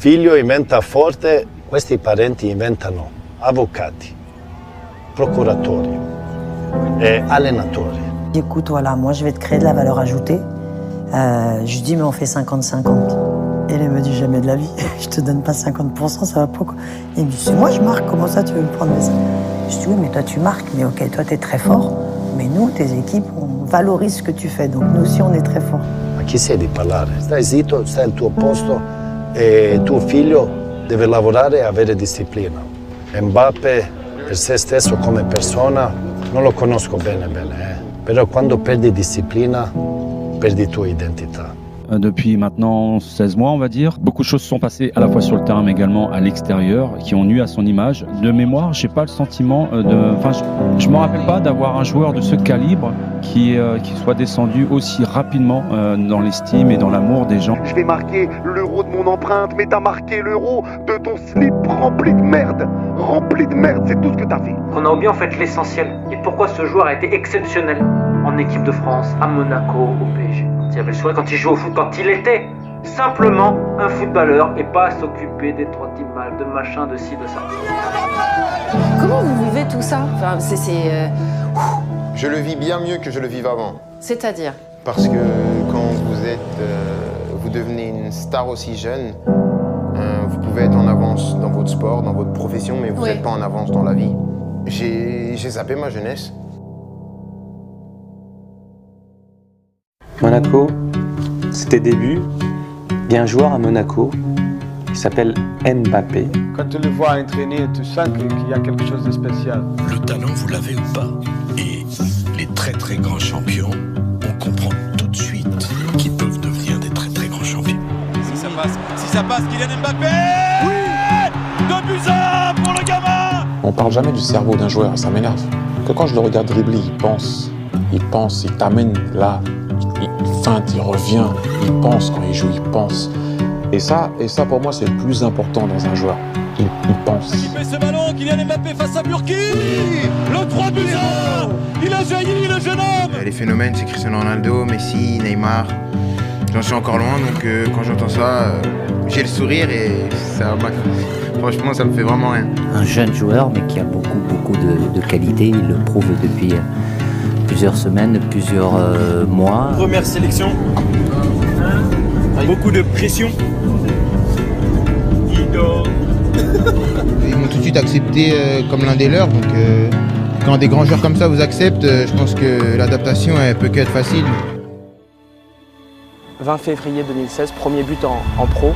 figlio diventa forte, questi parenti diventano avvocati, procuratori et allenatori. Écoute, voilà, moi je vais te créer de la valeur ajoutée. Je lui dis, mais on fait 50-50. Et il me dit, jamais de la vie, je te donne pas 50%, ça va pas quoi. Il me dit, c'est moi je marque, comment ça tu veux me prendre ça? Je dis, oui, mais toi tu marques, mais ok, toi t'es très fort, mais nous, tes équipes, on valorise ce que tu fais, donc nous aussi on est très forts. Ma chi sei di parlare? Stai zitto, stai al tuo posto e tuo figlio deve lavorare e avere disciplina. Mbappé, per se stesso come persona, non lo conosco bene, però quando perdi disciplina, perdi tua identità. Depuis maintenant 16 mois, on va dire. Beaucoup de choses sont passées à la fois sur le terrain mais également à l'extérieur qui ont nui à son image. De mémoire, j'ai pas le sentiment je me rappelle pas d'avoir un joueur de ce calibre qui soit descendu aussi rapidement dans l'estime et dans l'amour des gens. Je vais marquer l'euro de mon empreinte, mais t'as marqué l'euro de ton slip rempli de merde. Rempli de merde, c'est tout ce que t'as fait. On a oublié en fait l'essentiel et pourquoi ce joueur a été exceptionnel en équipe de France, à Monaco, au PSG. Il avait le sourire quand il jouait au foot, quand il était simplement un footballeur et pas à s'occuper des 30 images, de machin, de ci, de ça. Comment vous vivez tout ça? Enfin, Je le vis bien mieux que je le vivais avant. C'est-à-dire? Parce que quand vous devenez une star aussi jeune, vous pouvez être en avance dans votre sport, dans votre profession, mais vous n'êtes pas en avance dans la vie. J'ai zappé ma jeunesse. Monaco, c'est tes débuts. Il y a un joueur à Monaco qui s'appelle Mbappé. Quand tu le vois entraîner, tu sens qu'il y a quelque chose de spécial. Le talent, vous l'avez ou pas? Et les très très grands champions, on comprend tout de suite qu'ils peuvent devenir des très très grands champions. Si ça passe, Kylian Mbappé! Oui! 2-1 pour le gamin! On parle jamais du cerveau d'un joueur, ça m'énerve. Que quand je le regarde dribbler, il t'amène là. Il feinte, il revient, il pense quand il joue, il pense. Et ça pour moi, c'est le plus important dans un joueur. Il pense. Il met ce ballon, Kylian Mbappé face à Burki. Le 3-1. Il a jailli, le jeune homme. Les phénomènes, c'est Cristiano Ronaldo, Messi, Neymar. J'en suis encore loin, donc quand j'entends ça, j'ai le sourire et ça, franchement, ça me fait vraiment rien. Un jeune joueur, mais qui a beaucoup de qualité. Il le prouve depuis plusieurs semaines, plusieurs mois. Première sélection, beaucoup de pression. Ils m'ont tout de suite accepté comme l'un des leurs, donc quand des grands joueurs comme ça vous acceptent, je pense que l'adaptation elle peut qu'être facile. 20 février 2016, premier but en pro.